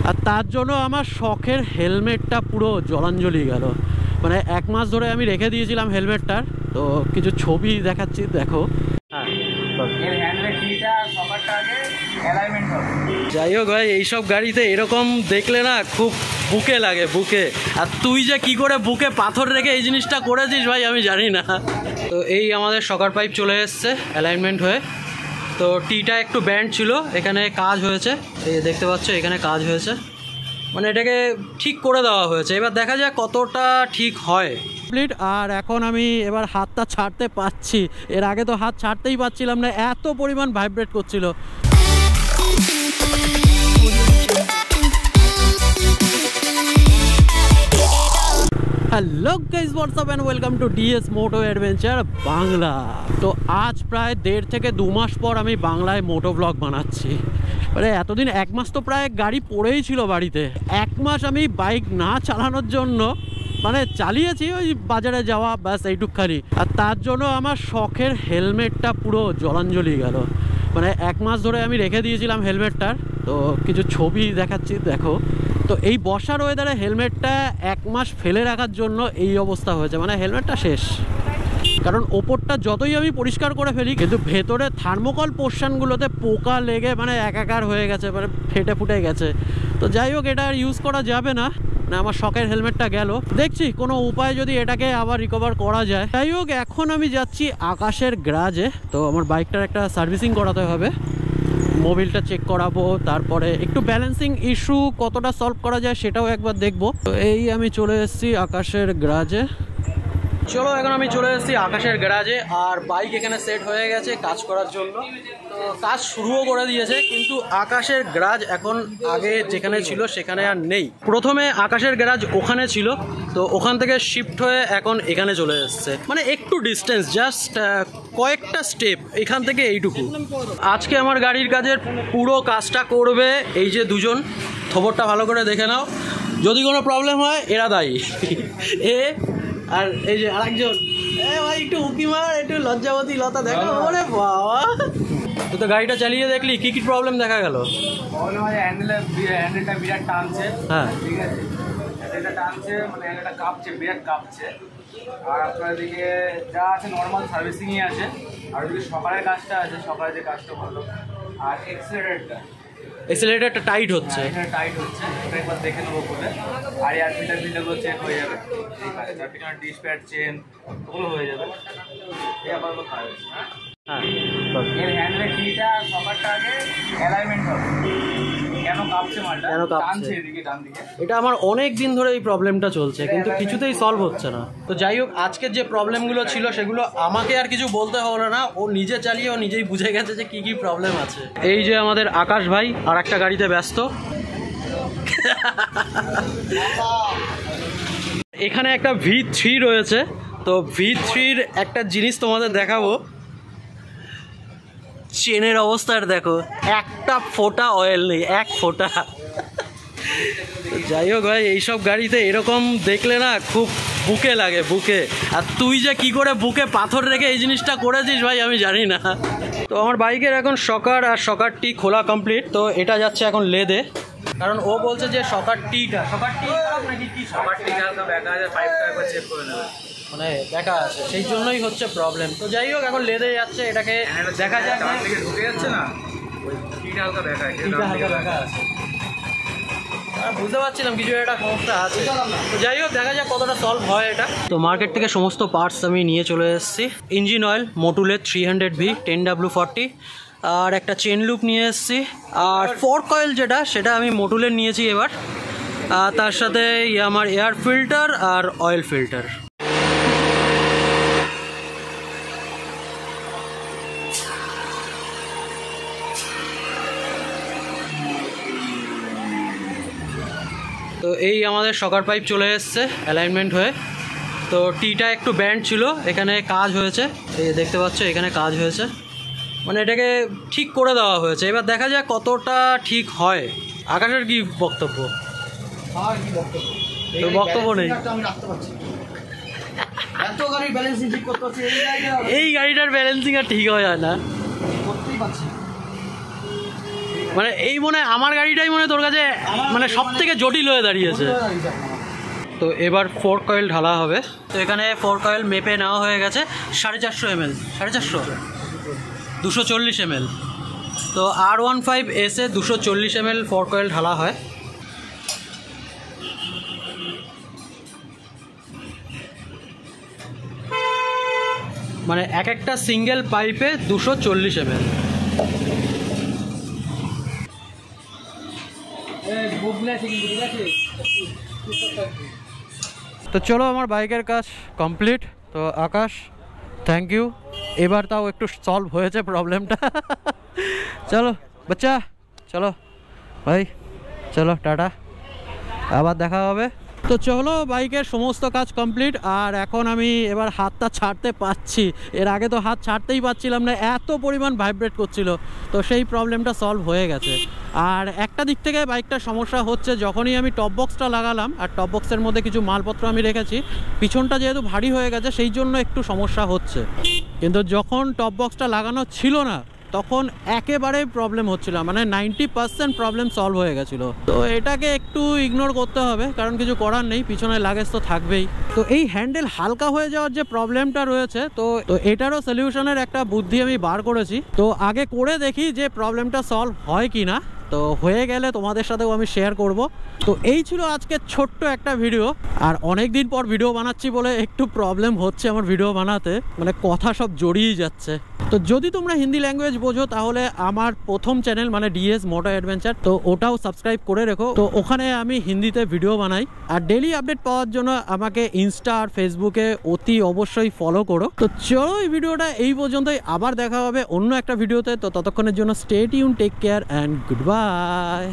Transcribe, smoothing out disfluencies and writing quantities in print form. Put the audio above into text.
আর তার জন্য আমার শখের হেলমেটটা পুরো জলাঞ্জলি গেল। মানে 1 মাস ধরে আমি রেখে দিয়েছিলাম হেলমেটটার। তো কিছু ছবি দেখাচ্ছি, দেখো। হ্যাঁ, যাই হোক ভাই, এইসব গাড়িতে এরকম দেখলে না খুব বুকে লাগে, বুকে। আর তুই যে কি করে বুকে পাথর রেখে এই জিনিসটা করেছিস ভাই আমি জানি না। তো এই আমাদের শকার পাইপ চলে এসছে অ্যালাইনমেন্ট হয়ে। তো টিটা একটু ব্যান্ড ছিল, এখানে কাজ হয়েছে, এই দেখতে পাচ্ছ এখানে কাজ হয়েছে, মানে এটাকে ঠিক করে দেওয়া হয়েছে। এবার দেখা যায় কতটা ঠিক হয়। কমপ্লিট। আর এখন আমি এবার হাতটা ছাড়তে পারছি, এর আগে তো হাত ছাড়তেই পারছিলাম না, এত পরিমাণ ভাইব্রেট করছিল। Hello guys, what's up and welcome to DS moto adventure Bangla. তো আজ প্রায় 1.5 থেকে 2 মাস পর আমি বাংলায় মোটো ব্লগ বানাচ্ছি। মানে এতদিন 1 মাস তো প্রায় গাড়ি পড়েই ছিল বাড়িতে। 1 মাস আমি বাইক না চালানোর জন্য মানে চালিয়েছি, ওই বাজারে যাওয়া ব্যাস এইটুকখানি। আর তার জন্য আমার শখের হেলমেটটা পুরো জলাঞ্জলি গেল। মানে 1 মাস ধরে আমি রেখে দিয়েছিলাম হেলমেটটার। তো কিছু ছবি দেখাচ্ছি, দেখো। তো এই বর্ষার ওয়েদারে হেলমেটটা 1 মাস ফেলে রাখার জন্য এই অবস্থা হয়েছে, মানে হেলমেটটা শেষ। কারণ ওপরটা যতই আমি পরিষ্কার করে ফেলি, কিন্তু ভেতরে থার্মোকল পোর্শনগুলোতে পোকা লেগে মানে একাকার হয়ে গেছে, মানে ফেটে ফুটে গেছে। তো যাই হোক, এটা আর ইউজ করা যাবে না, মানে আমার শখের হেলমেটটা গেল। দেখছি কোনো উপায় যদি এটাকে আবার রিকভার করা যায়। যাই হোক, এখন আমি যাচ্ছি আকাশের গ্যারেজে। তো আমার বাইকটার একটা সার্ভিসিং করাতে হবে, মোবিলটা চেক করাবো, তারপরে একটু ব্যালেন্সিং ইস্যু কতটা সলভ করা যায় সেটাও একবার দেখবো। তো এই আমি চলে এসেছি আকাশের গ্যারেজে। চলো, এখন আমি চলে এসেছি আকাশের গ্যারেজে। আর বাইক এখানে সেট হয়ে গেছে কাজ করার জন্য। তো কাজ শুরুও করে দিয়েছে, কিন্তু আকাশের গ্যারেজ এখন আগে যেখানে ছিল সেখানে আর নেই। প্রথমে আকাশের গ্যারেজ ওখানে ছিল, তো ওখান থেকে শিফট হয়ে এখন এখানে চলে এসছে। মানে একটু ডিস্টেন্স, জাস্ট কয়েকটা স্টেপ এখান থেকে এইটুকু। আজকে আমার গাড়ির কাজের পুরো কাজটা করবে এই যে দুজন। খবরটা ভালো করে দেখে নাও, যদি কোনো প্রবলেম হয় এরা দায়ী। আর এই যে আরেকজন, ভাই একটু উকি মার, একটু লজ্জাবতী লতা দেখো। ওরে বাবা, তুই তো গাড়িটা চালিয়ে দেখলি, কি কি প্রবলেম দেখা গেল? হ্যান্ডেলটা বিরাট টানছে। হ্যাঁ, ঠিক আছে, হ্যান্ডেলটা টানছে, মানে হ্যান্ডেলটা কাঁপছে, বিরাট কাঁপছে। আর আপনার দিকে যা আছে নর্মাল সার্ভিসিংই আছে। আর ওদিকে সকালের কাজটা আছে, সকালে যে কাজটা হলো। আর এক্সেলারেটরটা টাইট হচ্ছে, এটা টাইট হচ্ছে, এটা একবার দেখে নেবো বলে। আর এয়ার ফিল্টারগুলো চেক হয়ে যাবে, ঠিক আছে। তার পিছনে ডিসপ্যাচ চেন ওগুলো হয়ে যাবে। এই আপাতত কাজ আছে। হ্যাঁ, এর হ্যান্ডেলের টিটা সকারটা আগে অ্যালাইনমেন্ট হবে। কেন কাঁপছে মালটা, কেন কাঁপছে? টানছে এদিকে ডান দিকে। এটা আমার অনেক দিন ধরে এই প্রবলেমটা চলছে, কিন্তু কিছুতেই সলভ হচ্ছে না। তো যাই হোক, আজকের যে প্রবলেমগুলো ছিল সেগুলো আমাকে আর কিছু বলতে হলো না, ও নিজে চালিয়ে ও নিজেই বুঝে গেছে যে কি কি প্রবলেম আছে। এই যে আমাদের আকাশ ভাই আর একটা গাড়িতে ব্যস্ত। এখানে একটা V3 রয়েছে। তো V3-র একটা জিনিস তোমাদের দেখাবো। চেনের অবস্থার দেখো, একটা ফোঁটা অয়েল নেই, এক ফোঁটা। যাই হোক ভাই, এইসব গাড়িতে এরকম দেখলে না খুব বুকে লাগে, বুকে। আর তুই যে কি করে বুকে পাথর রেখে এই জিনিসটা করেছিস ভাই আমি জানি না। তো আমার বাইকের এখন শকার আর শকার টি খোলা কমপ্লিট। তো এটা যাচ্ছে এখন লেদে, কারণ ও বলছে যে শকার টি নাকি কি, সকার টি হালকা ব্যাকা আছে, পাইপটা একবার চেক করে নেবে, মানে দেখা আছে, সেই জন্যই হচ্ছে প্রবলেম। তো যাই হোক, এখন লেদে যাচ্ছে, এটাকে দেখা যাক। ডান দিকে ঢুকে যাচ্ছে না, ওই টিটা হালকা ব্যাকা আছে, বুঝতে পারছিলাম কিছু একটা সমস্যা আছে। তো যাই হোক, দেখা যাক কতটা সলভ হয় এটা। তো মার্কেট থেকে সমস্ত পার্টস আমি নিয়ে চলে এসেছি। ইঞ্জিন অয়েল মোটুলের 300V 10W40, আর একটা চেন লুপ নিয়ে এসেছি। আর ফোর্ক অয়েল যেটা, সেটা আমি মোটুলের নিয়েছি এবার। আর তার সাথে আমার এয়ার ফিল্টার আর অয়েল ফিল্টার। তো এই আমাদের শকার পাইপ চলে এসছে অ্যালাইনমেন্ট হয়ে। তো টিটা একটু ব্যান্ড ছিল, এখানে কাজ হয়েছে, এই দেখতে পাচ্ছ এখানে কাজ হয়েছে, মানে এটাকে ঠিক করে দেওয়া হয়েছে। এবার দেখা যায় কতটা ঠিক হয়। আকাশের কি বক্তব্য? তোর বক্তব্য নেই? এই গাড়িটার ব্যালেন্সিং আর ঠিক হয় না। মানে এই মনে হয় আমার গাড়িটাই মনে হয় তোর কাছে মানে সব থেকে জটিল হয়ে দাঁড়িয়েছে। তো এবার ফোর কয়েল ঢালা হবে। তো এখানে ফোর কয়েল মেপে নেওয়া হয়ে গেছে 450 ml, 450, 240 ml। তো R15 এসে 240 ml ফোর কয়েল ঢালা হয়। মানে এক একটা সিঙ্গেল পাইপে 240 ml। তো চলো আমার বাইকের কাজ কমপ্লিট। তো আকাশ থ্যাংক ইউ, এবার তাও একটু সলভ হয়েছে প্রবলেমটা। চলো বাচ্চা, চলো ভাই, চলো টাটা, আবার দেখা হবে। তো চলো বাইকের সমস্ত কাজ কমপ্লিট, আর এখন আমি এবার হাতটা ছাড়তে পারছি। এর আগে তো হাত ছাড়তেই পারছিলাম না, এত পরিমাণ ভাইব্রেট করছিল। তো সেই প্রবলেমটা সলভ হয়ে গেছে। আর একটা দিক থেকে বাইকটার সমস্যা হচ্ছে, যখনই আমি টপ বক্সটা লাগালাম আর টপ বক্সের মধ্যে কিছু মালপত্র আমি রেখেছি, পিছনটা যেহেতু ভারী হয়ে গেছে সেই জন্য একটু সমস্যা হচ্ছে। কিন্তু যখন টপ বক্সটা লাগানো ছিল না তখন একেবারেই প্রবলেম হচ্ছিল, মানে 90% প্রবলেম সলভ হয়ে গেছিলো। তো এটাকে একটু ইগনোর করতে হবে, কারণ কিছু করার নেই, পিছনে লাগেজ তো থাকবেই। তো এই হ্যান্ডেল হালকা হয়ে যাওয়ার যে প্রবলেমটা রয়েছে, তো এটারও সলিউশনের একটা বুদ্ধি আমি বার করেছি। তো আগে করে দেখি যে প্রবলেমটা সলভ হয় কি না। তো হয়ে গেলে তোমাদের সাথেও আমি শেয়ার করব। তো এই ছিল আজকে ছোট্ট একটা ভিডিও। আর অনেক দিন পর ভিডিও বানাচ্ছি বলে একটু প্রবলেম হচ্ছে আমার ভিডিও বানাতে, মানে কথা সব জড়িয়ে যাচ্ছে। তো যদি তোমরা হিন্দি ল্যাঙ্গুয়েজ বোঝো তাহলে আমার প্রথম চ্যানেল মানে ডিএস মোটো অ্যাডভেঞ্চার, তো ওটাও সাবস্ক্রাইব করে রেখো। তো ওখানে আমি হিন্দিতে ভিডিও বানাই। আর ডেলি আপডেট পাওয়ার জন্য আমাকে ইনস্টা আর ফেসবুকে অতি অবশ্যই ফলো করো। তো চলো এই ভিডিওটা এই পর্যন্তই, আবার দেখা হবে অন্য একটা ভিডিওতে। তো ততক্ষণের জন্য stay tune, take care and good by.